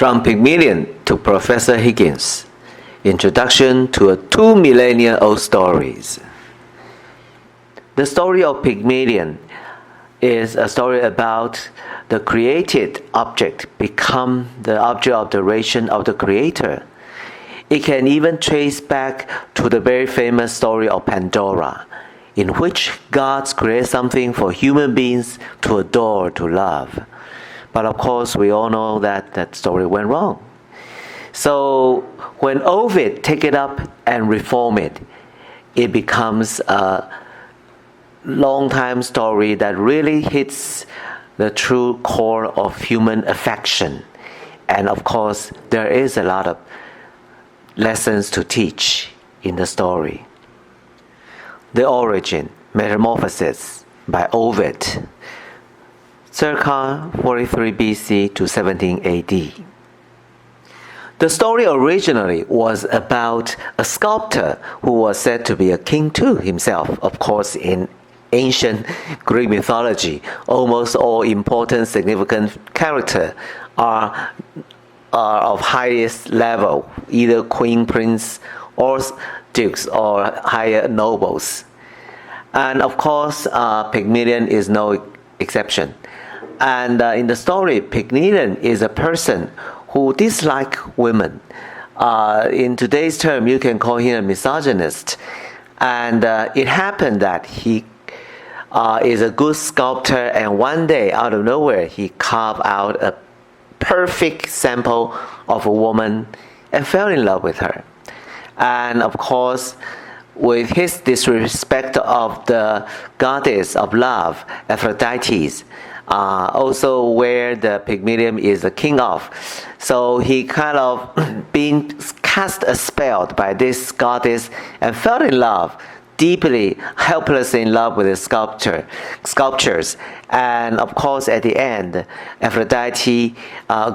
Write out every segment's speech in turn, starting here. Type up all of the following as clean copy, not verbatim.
From Pygmalion to Professor Higgins. Introduction to a 2 millennia old stories. The story of Pygmalion is a story about the created object become the object of adoration of the creator. It can even trace back to the very famous story of Pandora, in which gods create something for human beings to adore, to love. But of course, we all know that that story went wrong. So when Ovid take it up and reform it, it becomes a long-time story that really hits the true core of human affection. And of course, there is a lot of lessons to teach in the story. The Origin, Metamorphosis by Ovid, circa 43 BC to 17 AD. The story originally was about a sculptor who was said to be a king too himself. Of course, in ancient Greek mythology, almost all important significant characters are of highest level, either queen, prince, or dukes, or higher nobles. And of course, Pygmalion is no exception. And in the story, Pygmalion is a person who dislikes women. In today's term, you can call him a misogynist. And it happened that he is a good sculptor, and one day, out of nowhere, he carved out a perfect sample of a woman and fell in love with her. And of course, with his disrespect of the goddess of love, Aphrodite, also where the Pygmalion is the king of. So he kind of been cast a spell by this goddess and fell in love, deeply, helplessly in love with the sculptures. And of course, at the end, Aphrodite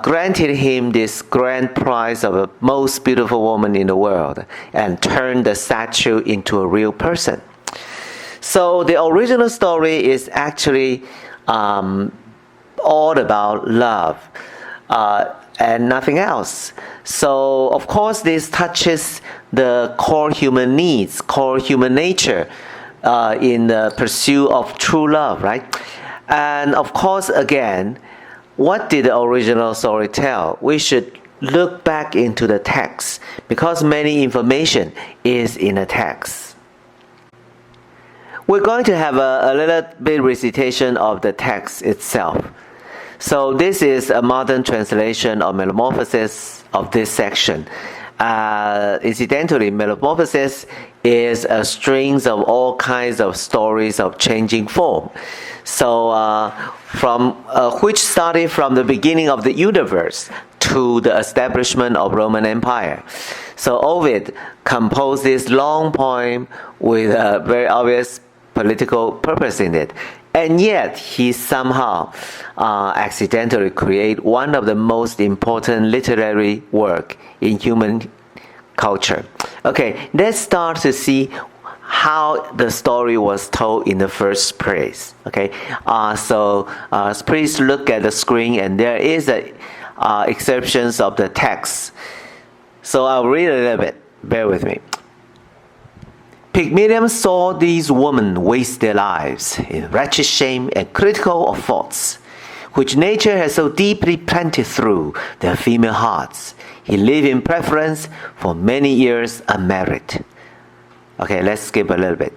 granted him this grand prize of the most beautiful woman in the world and turned the statue into a real person. So the original story is actually all about love and nothing else. So of course this touches the core human needs, core human nature in the pursuit of true love, right? And of course, again, what did the original story tell? We should look back into the text because many information is in the text. We're going to have a little bit recitation of the text itself. So this is a modern translation of Metamorphosis of this section. Incidentally, Metamorphosis is a strings of all kinds of stories of changing form. So from which started from the beginning of the universe to the establishment of Roman Empire. So Ovid composed this long poem with a very obvious political purpose in it. And yet, he somehow accidentally created one of the most important literary work in human culture. Okay, let's start to see how the story was told in the first place. Okay, so please look at the screen, and there is exceptions of the text. So I'll read a little bit. Bear with me. Pygmalion saw these women waste their lives in wretched shame and critical of faults, which nature has so deeply planted through their female hearts. He lived in preference for many years unmarried. Okay, let's skip a little bit.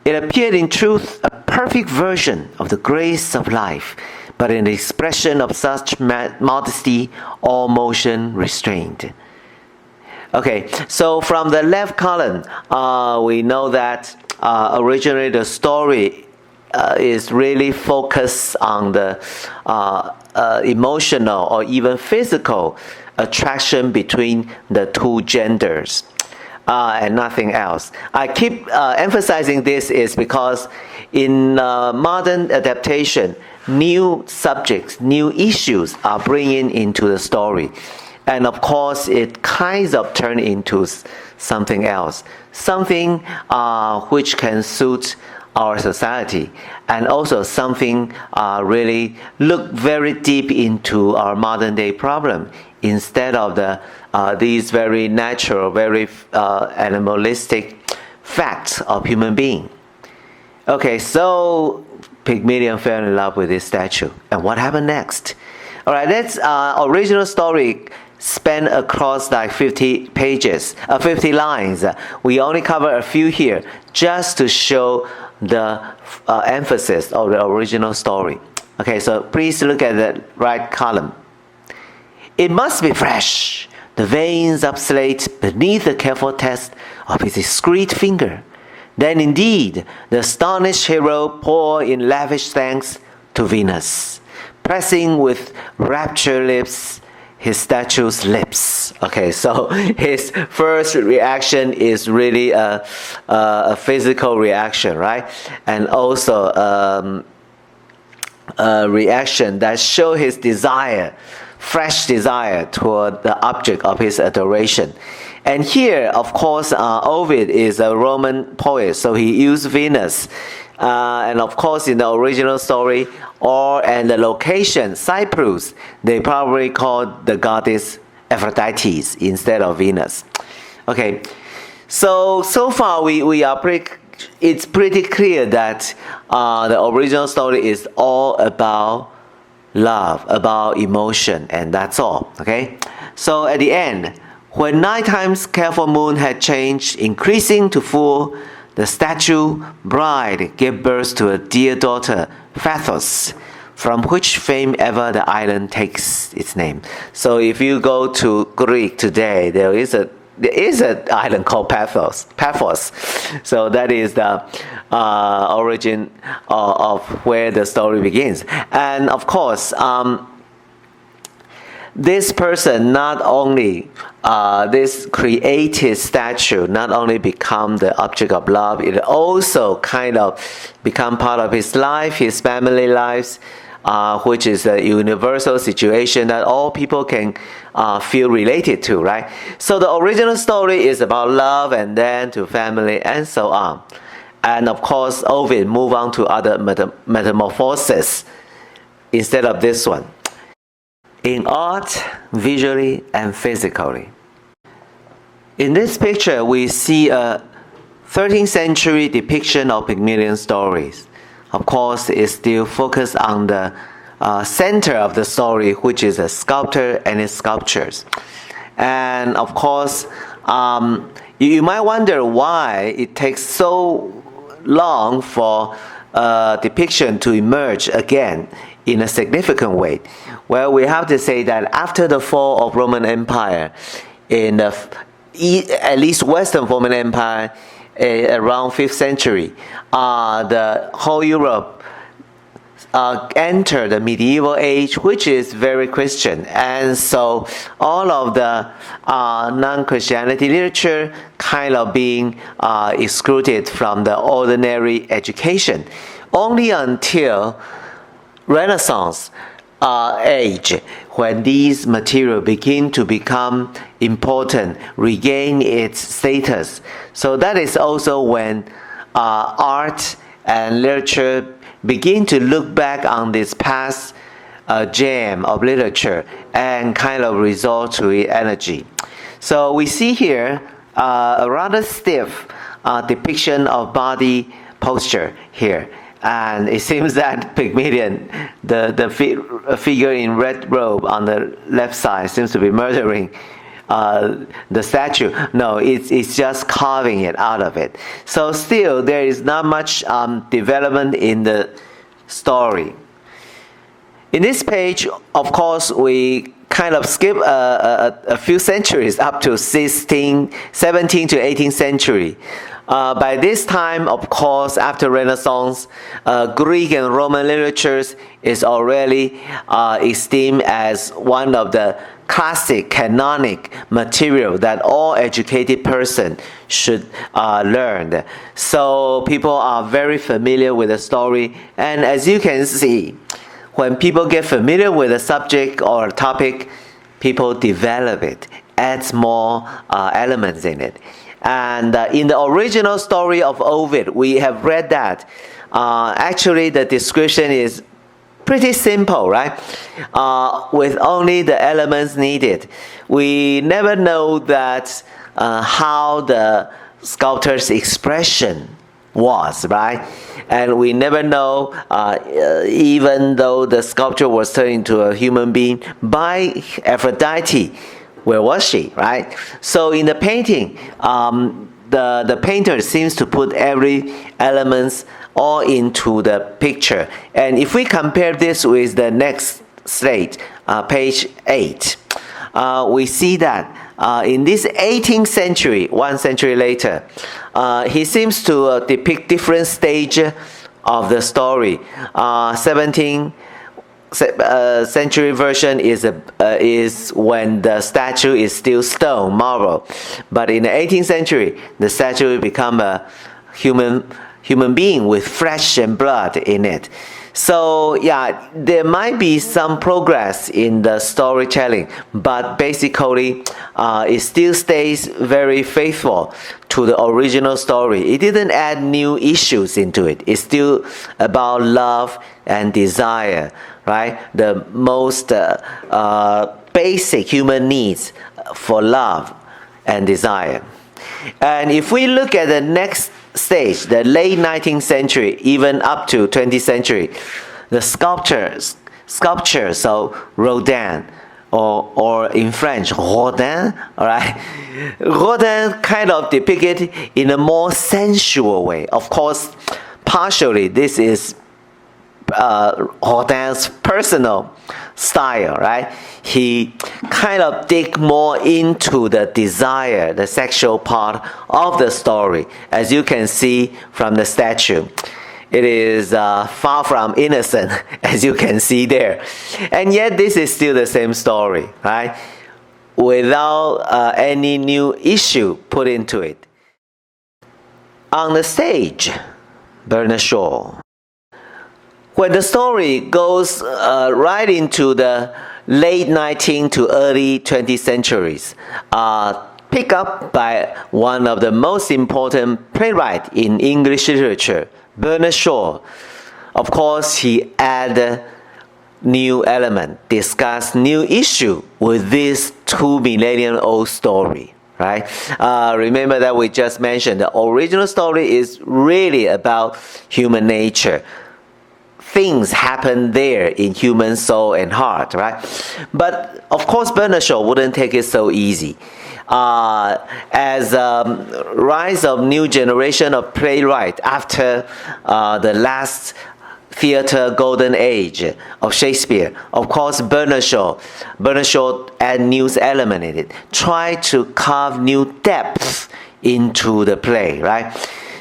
It appeared in truth a perfect version of the grace of life, but in the expression of such modesty, all motion restrained. Okay, so from the left column, we know that originally the story is really focused on the emotional or even physical attraction between the two genders and nothing else. I keep emphasizing this is because in modern adaptation, new subjects, new issues are bringing into the story. And of course, it kind of turned into something else, something which can suit our society, and also something really look very deep into our modern day problem instead of these very natural, very animalistic facts of human being. Okay, so Pygmalion fell in love with this statue. And what happened next? All right, that's original story span across like 50 pages, 50 lines. We only cover a few here just to show the emphasis of the original story. Okay, so please look at the right column. It must be fresh, the veins of slate beneath the careful test of his discreet finger. Then indeed, the astonished hero poured in lavish thanks to Venus, pressing with raptured lips his statue's lips. Okay, so his first reaction is really a physical reaction, right? And also a reaction that shows his desire, fresh desire toward the object of his adoration. And here, of course, Ovid is a Roman poet, so he used Venus. And of course, in the original story, and the location, Cyprus, they probably called the goddess Aphrodite instead of Venus. Okay, so far we are it's pretty clear that the original story is all about love, about emotion, and that's all. Okay, so at the end, when nighttime's careful moon had changed, increasing to full, the statue bride gave birth to a dear daughter, Phaethos, from which fame ever the island takes its name. So if you go to Greek today, there is an island called Paphos. So that is the origin of where the story begins. And of course, this person not only, this created statue not only become the object of love, it also kind of become part of his life, his family lives, which is a universal situation that all people can feel related to, right? So the original story is about love and then to family and so on. And of course, Ovid move on to other metamorphoses instead of this one. In art, visually and physically. In this picture, we see a 13th century depiction of Pygmalion stories. Of course, it's still focused on the center of the story, which is a sculptor and his sculptures. And of course, you might wonder why it takes so long for a depiction to emerge again in a significant way. Well, we have to say that after the fall of Roman Empire, in the at least Western Roman Empire, around 5th century, the whole Europe entered the medieval age, which is very Christian, and so all of the non-Christianity literature kind of being excluded from the ordinary education, only until Renaissance age, when these materials begin to become important, regain its status. So that is also when art and literature begin to look back on this past gem of literature and kind of resort to its energy. So we see here a rather stiff depiction of body posture here. And it seems that Pygmalion, the figure in red robe on the left side, seems to be murdering the statue. No, it's just carving it out of it. So still, there is not much development in the story. In this page, of course, we kind of skip a few centuries up to 17th to 18th century. By this time, of course, after Renaissance, Greek and Roman literatures is already esteemed as one of the classic, canonic material that all educated person should learn. So people are very familiar with the story, and as you can see, when people get familiar with a subject or a topic, people develop it, adds more elements in it. And in the original story of Ovid, we have read that actually the description is pretty simple, right? With only the elements needed. We never know that how the sculptor's expression was, right? And we never know, even though the sculpture was turned into a human being by Aphrodite, where was she, right? So in the painting, the painter seems to put every elements all into the picture. And if we compare this with the next slide, page 8, we see that in this 18th century, 1 century later, he seems to depict different stages of the story. 17th century version is when the statue is still stone, marble. But in the 18th century, the statue will become a human being with flesh and blood in it. So yeah, there might be some progress in the storytelling, but basically it still stays very faithful to the original story. It didn't add new issues into it. It's still about love and desire, right? The most basic human needs for love and desire. And if we look at the next stage, the late 19th century, even up to 20th century, the sculptures, so Rodin, or in French, Rodin, all right? Rodin kind of depicted in a more sensual way. Of course, partially this is Rodin's personal style, right? He kind of dig more into the desire, the sexual part of the story. As you can see from the statue, it is far from innocent, as you can see there. And yet this is still the same story, right? Without any new issue put into it. On the stage, Bernard Shaw. When the story goes right into the late 19th to early 20th centuries, picked up by one of the most important playwrights in English literature, Bernard Shaw. Of course, he added new element, discussed new issue with this 2 millennium old story. Right? Remember that we just mentioned the original story is really about human nature. Things happen there in human soul and heart, right? But of course, Bernard Shaw wouldn't take it so easy. As rise of new generation of playwright after the last theater golden age of Shakespeare, of course, Bernard Shaw add new element in it, try to carve new depth into the play, right?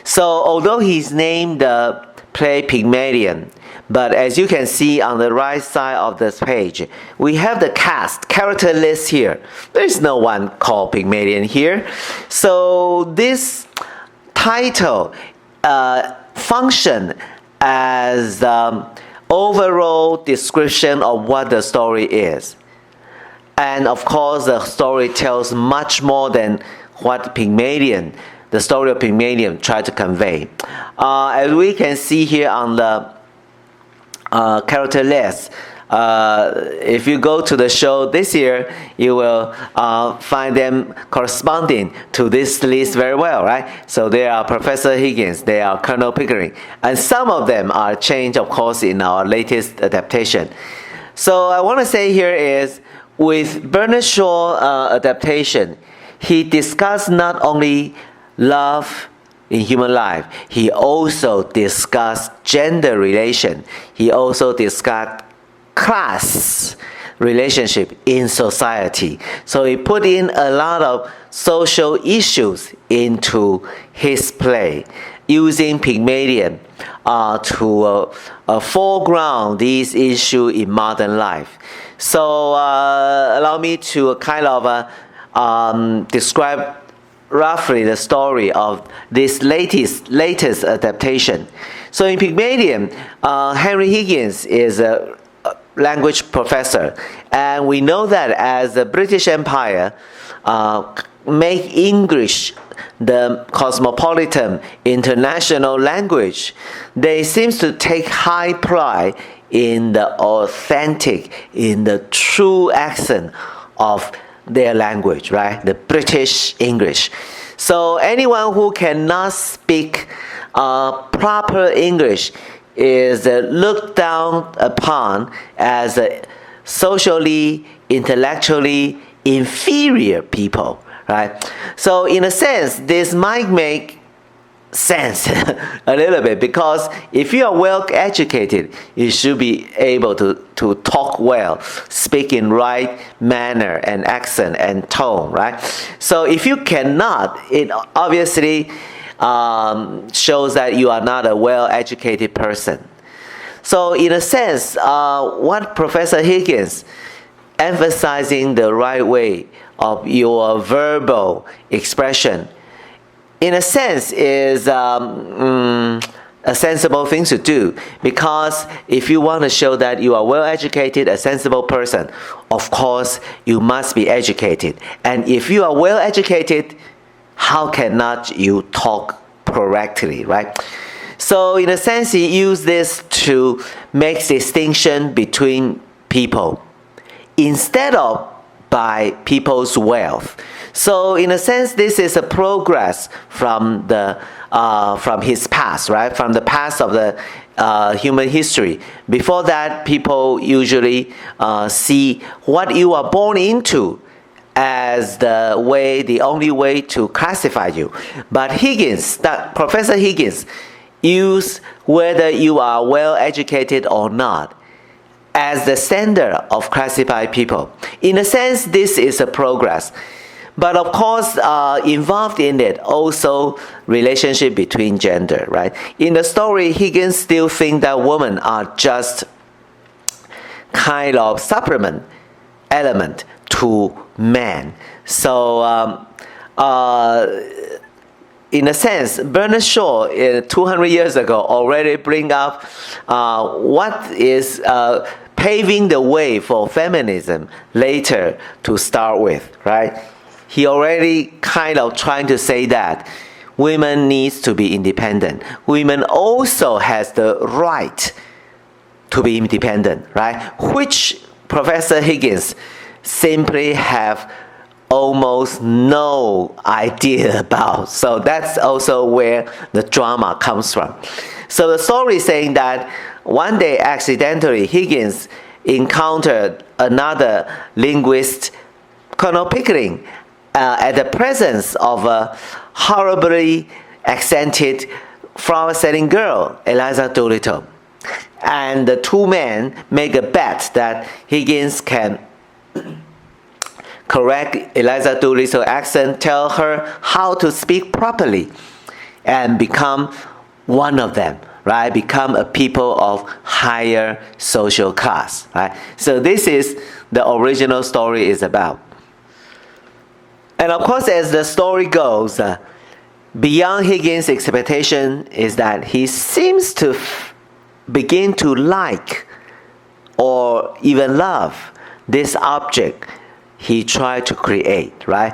So although he's named the play Pygmalion, but as you can see on the right side of this page, we have the character list here. There is no one called Pygmalion here. So this title function as overall description of what the story is. And of course, the story tells much more than what the story of Pygmalion tried to convey. As we can see here on the character list, if you go to the show this year, you will find them corresponding to this list very well, right? So there are Professor Higgins, there are Colonel Pickering, and some of them are changed, of course, in our latest adaptation. So I want to say here is, with Bernard Shaw adaptation, he discussed not only love in human life, he also discussed gender relation. He also discussed class relationship in society. So he put in a lot of social issues into his play, using Pygmalion to foreground these issues in modern life. So allow me to kind of describe roughly the story of this latest adaptation. So in Pygmalion, Henry Higgins is a language professor, and we know that as the British Empire make English the cosmopolitan international language, they seem to take high pride in the authentic, in the true accent of their language, right? The British English. So anyone who cannot speak proper English is looked down upon as a socially, intellectually inferior people, right? So in a sense, this might make sense a little bit, because if you are well educated, you should be able to talk well, speak in right manner and accent and tone, right? So if you cannot, it obviously shows that you are not a well educated person. So in a sense, what Professor Higgins emphasizing the right way of your verbal expression, in a sense, is a sensible thing to do, because if you want to show that you are well educated, a sensible person, of course you must be educated. And if you are well educated, how cannot you talk correctly, right? So in a sense, he used this to make distinction between people instead of by people's wealth. So in a sense, this is a progress from his past, right? From the past of the human history. Before that, people usually see what you are born into as the only way to classify you. But Professor Higgins, used whether you are well educated or not as the standard of classify people. In a sense, this is a progress. But of course, involved in it also relationship between gender, right? In the story, Higgins still think that women are just kind of supplement element to men. So in a sense, Bernard Shaw 200 years ago already bring up what is paving the way for feminism later to start with, right? He already kind of trying to say that women needs to be independent. Women also has the right to be independent, right? Which Professor Higgins simply have almost no idea about. So that's also where the drama comes from. So the story is saying that one day accidentally Higgins encountered another linguist, Colonel Pickering, at the presence of a horribly accented flower-selling girl, Eliza Doolittle. And the two men make a bet that Higgins can correct Eliza Doolittle's accent, tell her how to speak properly, and become one of them, right? Become a people of higher social class, right? So this is the original story is about. And of course, as the story goes, beyond Higgins' expectation is that he seems to begin to like or even love this object he tried to create, right?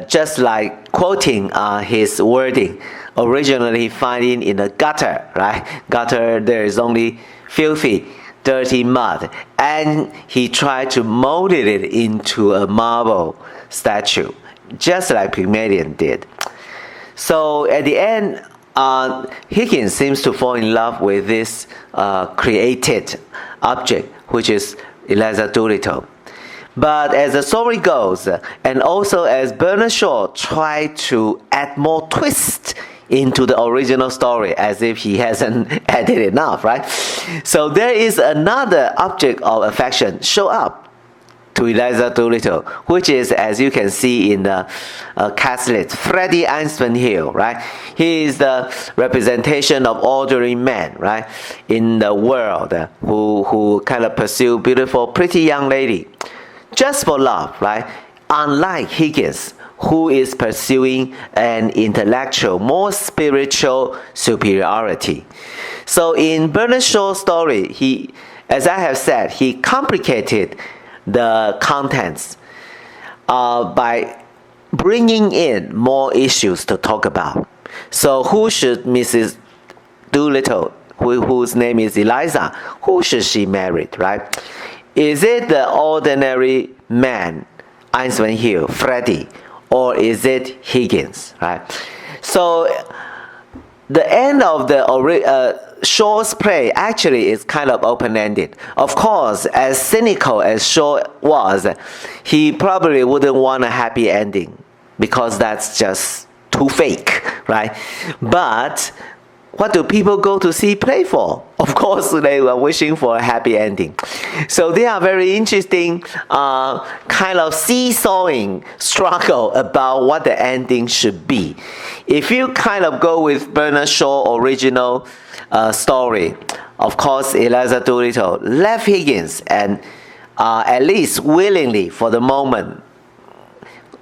Just like quoting his wording, originally finding in a gutter, right? Gutter, there is only filthy, dirty mud. And he tried to mold it into a marble statue, just like Pygmalion did. So at the end, Higgins seems to fall in love with this created object, which is Eliza Doolittle. But as the story goes, and also as Bernard Shaw tried to add more twist into the original story, as if he hasn't added enough, right? So there is another object of affection show up to Eliza Doolittle, which is, as you can see in the Catholic, Freddie Eisenhill, right? He is the representation of ordinary men, right, in the world who kind of pursue beautiful, pretty young lady just for love, right? Unlike Higgins, who is pursuing an intellectual, more spiritual superiority. So in Bernard Shaw's story, he, as I have said, he complicated the contents by bringing in more issues to talk about. So who should Mrs. Doolittle, whose name is Eliza, who should she marry, right? Is it the ordinary man, Icewind Freddy, or is it Higgins, right? So the end of the Shaw's play actually is kind of open-ended. Of course, as cynical as Shaw was, he probably wouldn't want a happy ending because that's just too fake, right? But what do people go to see play for? Of course, they were wishing for a happy ending. So they are very interesting kind of seesawing struggle about what the ending should be. If you kind of go with Bernard Shaw original story, of course, Eliza Doolittle left Higgins and at least willingly for the moment,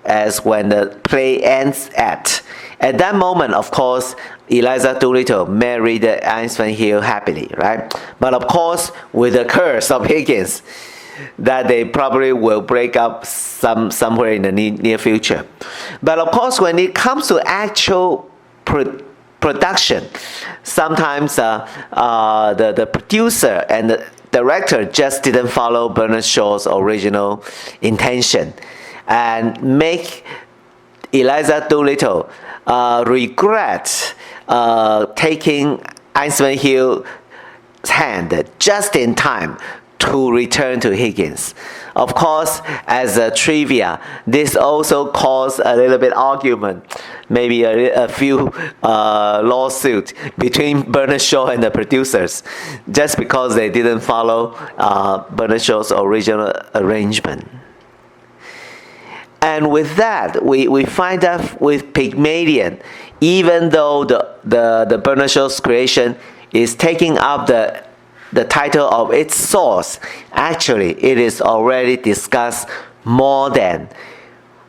as when the play ends at that moment, of course, Eliza Doolittle married Icewind happily, right? But of course, with the curse of Higgins, that they probably will break up somewhere in the near future. But of course, when it comes to actual production, sometimes the producer and the director just didn't follow Bernard Shaw's original intention and make Eliza Doolittle regret taking Icewind Hill's hand just in time to return to Higgins. Of course, as a trivia, this also caused a little bit argument, maybe a few lawsuits between Bernard Shaw and the producers, just because they didn't follow Bernard Shaw's original arrangement. And with that, we find out with Pygmalion, even though the Bernard Shaw's creation is taking up the title of its source, actually it is already discussed more than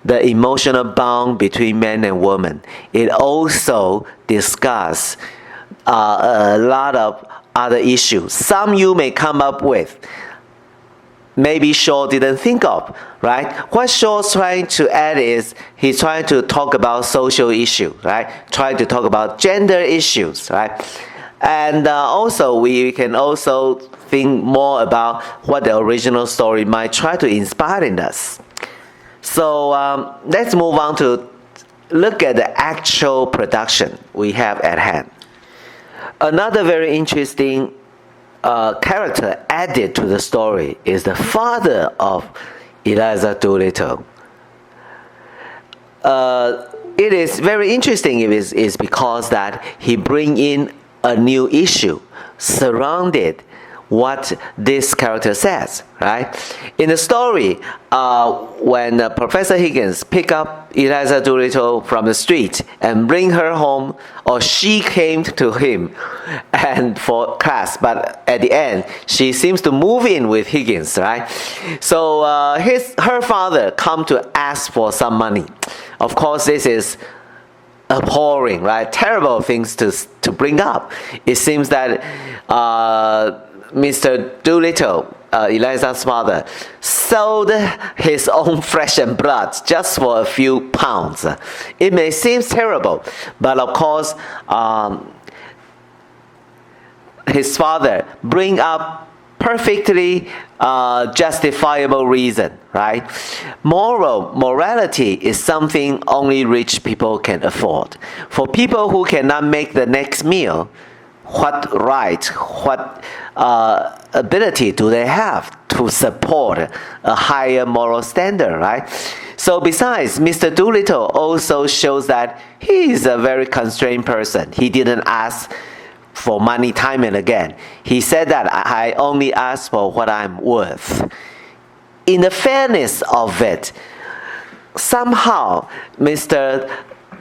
the emotional bond between man and woman. It also discusses a lot of other issues. Some you may come up with, maybe Shaw didn't think of, right? What Shaw's trying to add is he's trying to talk about social issues, right? Trying to talk about gender issues, right? And also we can also think more about what the original story might try to inspire in us. So let's move on to look at the actual production we have at hand. Another very interesting character added to the story is the father of Eliza Doolittle. It is very interesting is because that he bring in a new issue surrounded what this character says, right? In the story, when Professor Higgins pick up Eliza Doolittle from the street and bring her home, or she came to him and for class, but at the end, she seems to move in with Higgins, right? So her father come to ask for some money. Of course, this is abhorring, right? Terrible things to bring up. It seems that Mr. Doolittle, Eliza's father, sold his own flesh and blood just for a few pounds. It may seem terrible, but of course, his father bring up perfectly justifiable reason, right? Morality is something only rich people can afford. For people who cannot make the next meal, what right, what ability do they have to support a higher moral standard, right? So besides, Mr. Doolittle also shows that he is a very constrained person. He didn't ask for money time and again. He said that I only ask for what I'm worth. In the fairness of it, somehow Mr.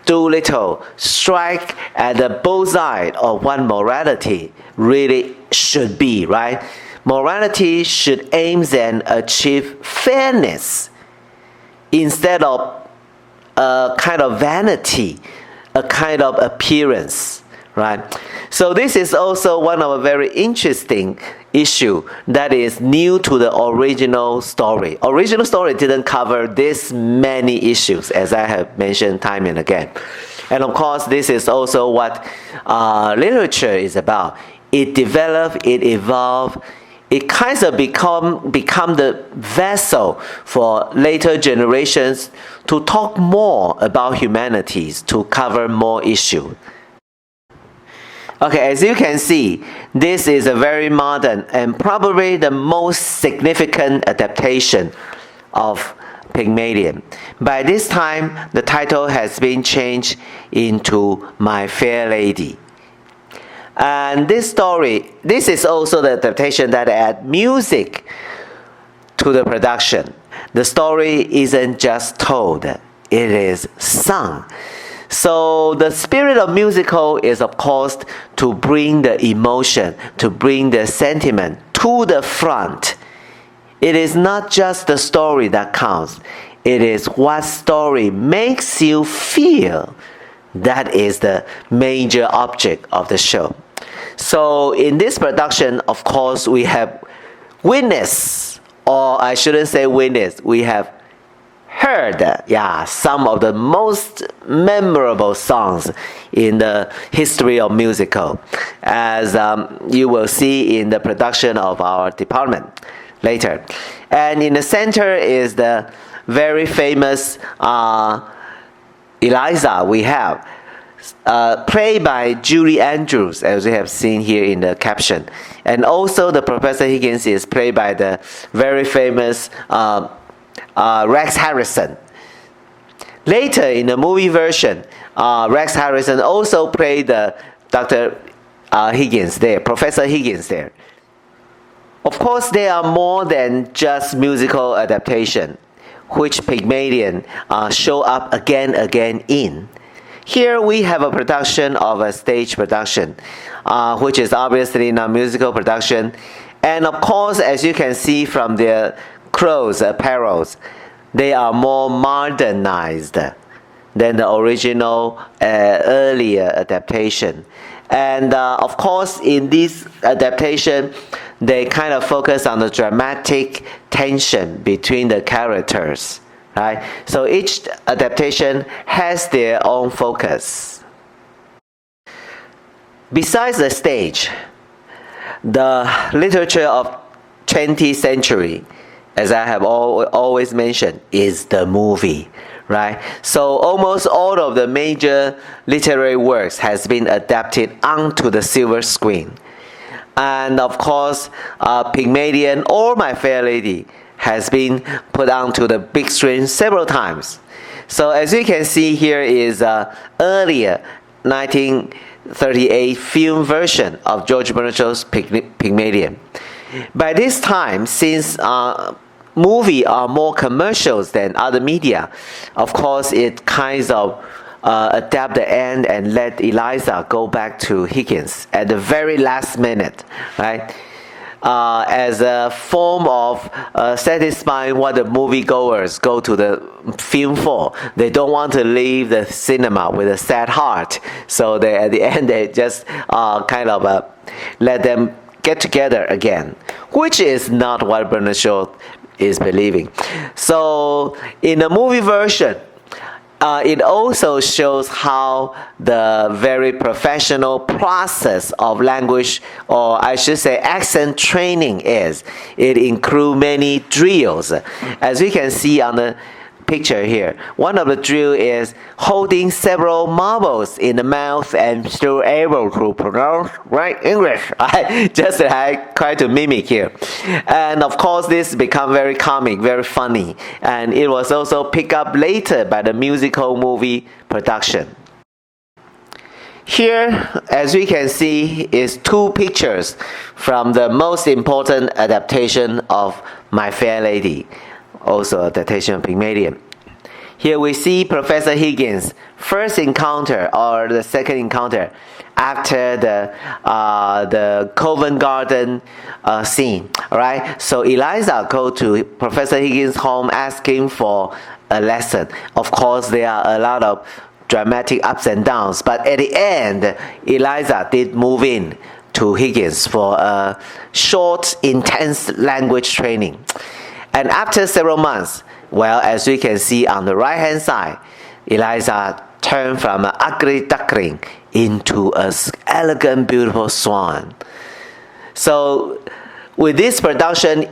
Doolittle strike at the bullseye of what morality really should be, right? Morality should aim and achieve fairness instead of a kind of vanity, a kind of appearance, right? So this is also one of a very interesting issue that is new to the original story. Original story didn't cover this many issues, as I have mentioned time and again. And of course, this is also what literature is about. it developed, it evolved, it kind of become the vessel for later generations to talk more about humanities, to cover more issues. Okay, as you can see, this is a very modern and probably the most significant adaptation of Pygmalion. By this time, the title has been changed into My Fair Lady. And this story, this is also the adaptation that add music to the production. The story isn't just told, it is sung. So the spirit of musical is, of course, to bring the emotion, to bring the sentiment to the front. It is not just the story that counts. It is what story makes you feel. That is the major object of the show. So in this production, of course, we have witnessed, or I shouldn't say witnessed, we have heard, some of the most memorable songs in the history of musical, as you will see in the production of our department later. And in the center is the very famous Eliza we have, played by Julie Andrews, as we have seen here in the caption. And also the Professor Higgins is played by the very famous Rex Harrison. Later in the movie version, Rex Harrison also played the Dr. Higgins there, Professor Higgins there. Of course, there are more than just musical adaptation, which Pygmalion show up again in. Here we have a production of a stage production, which is obviously not musical production. And of course, as you can see from their clothes, apparels, they are more modernized than the original earlier adaptation. And of course, in this adaptation, they kind of focus on the dramatic tension between the characters, right? So each adaptation has their own focus. Besides the stage, the literature of 20th century, as I have always mentioned, is the movie, right? So almost all of the major literary works has been adapted onto the silver screen. And of course, Pygmalion or My Fair Lady has been put onto the big screen several times. So as you can see here is earlier 1938 film version of George Bernard Shaw's Pygmalion. By this time, since movies are more commercials than other media, of course it kinds of adapt the end and let Eliza go back to Higgins at the very last minute, right? As a form of satisfying what the moviegoers go to the film for. They don't want to leave the cinema with a sad heart, so they, at the end they just let them get together again, which is not what Bernard Shaw is believing. So in the movie version, it also shows how the very professional process of language, or I should say accent training is. It includes many drills. As we can see on the picture here, one of the drills is holding several marbles in the mouth and still able to pronounce right English. Just I try to mimic here. And of course this become very comic, very funny. And it was also picked up later by the musical movie production. Here, as we can see, is two pictures from the most important adaptation of My Fair Lady, also adaptation of Pygmalion. Here we see Professor Higgins' first encounter or the second encounter after the Covent Garden scene, right? So Eliza go to Professor Higgins' home asking for a lesson. Of course, there are a lot of dramatic ups and downs, but at the end, Eliza did move in to Higgins for a short, intense language training. And after several months, well, as we can see on the right-hand side, Eliza turned from an ugly duckling into an elegant, beautiful swan. So with this production,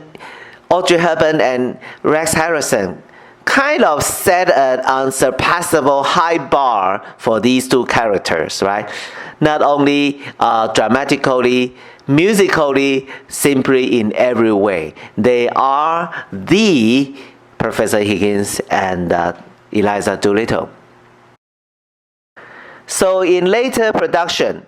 Audrey Hepburn and Rex Harrison kind of set an unsurpassable high bar for these two characters, right? Not only dramatically, musically, simply in every way. They are the Professor Higgins and Eliza Doolittle. So in later production,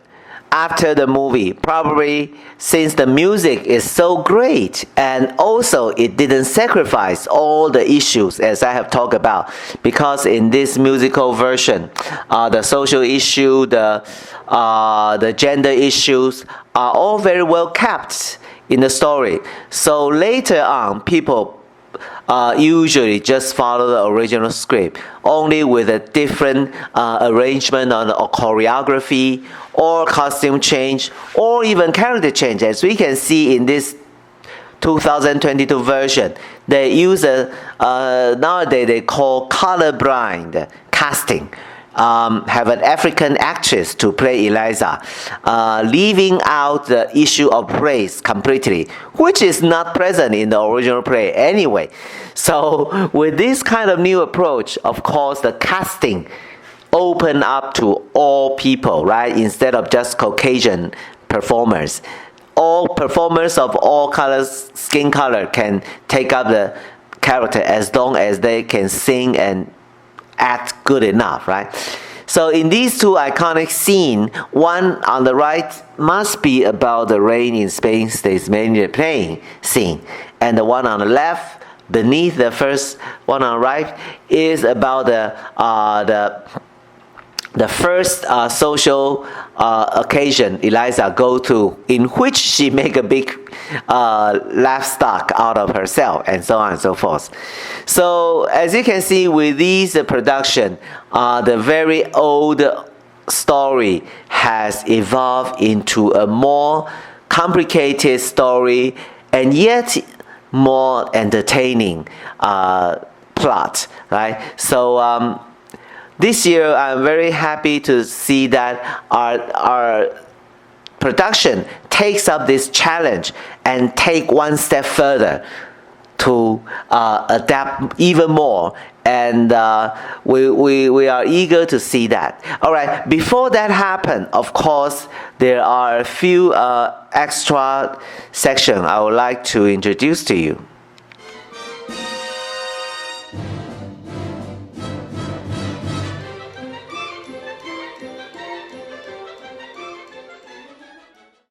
after the movie, probably since the music is so great and also it didn't sacrifice all the issues as I have talked about, because in this musical version, the social issue, the gender issues are all very well kept in the story. So later on, people usually just follow the original script, only with a different arrangement on or choreography or costume change or even character change. As we can see in this 2022 version, they use nowadays they call colorblind casting. Have an African actress to play Eliza, leaving out the issue of race completely, which is not present in the original play anyway. So with this kind of new approach, of course, the casting open up to all people, right? Instead of just Caucasian performers. All performers of all colors, skin color can take up the character as long as they can sing and act good enough, right? So in these two iconic scenes, one on the right must be about the rain in Spain stays mainly playing scene, and the one on the left, beneath the first one on the right, is about the first social occasion Eliza go to, in which she make a big livestock out of herself, and so on and so forth. So as you can see with these production, the very old story has evolved into a more complicated story and yet more entertaining plot, right? So this year, I'm very happy to see that our production takes up this challenge and take one step further to adapt even more. And we are eager to see that. All right, before that happens, of course, there are a few extra sections I would like to introduce to you.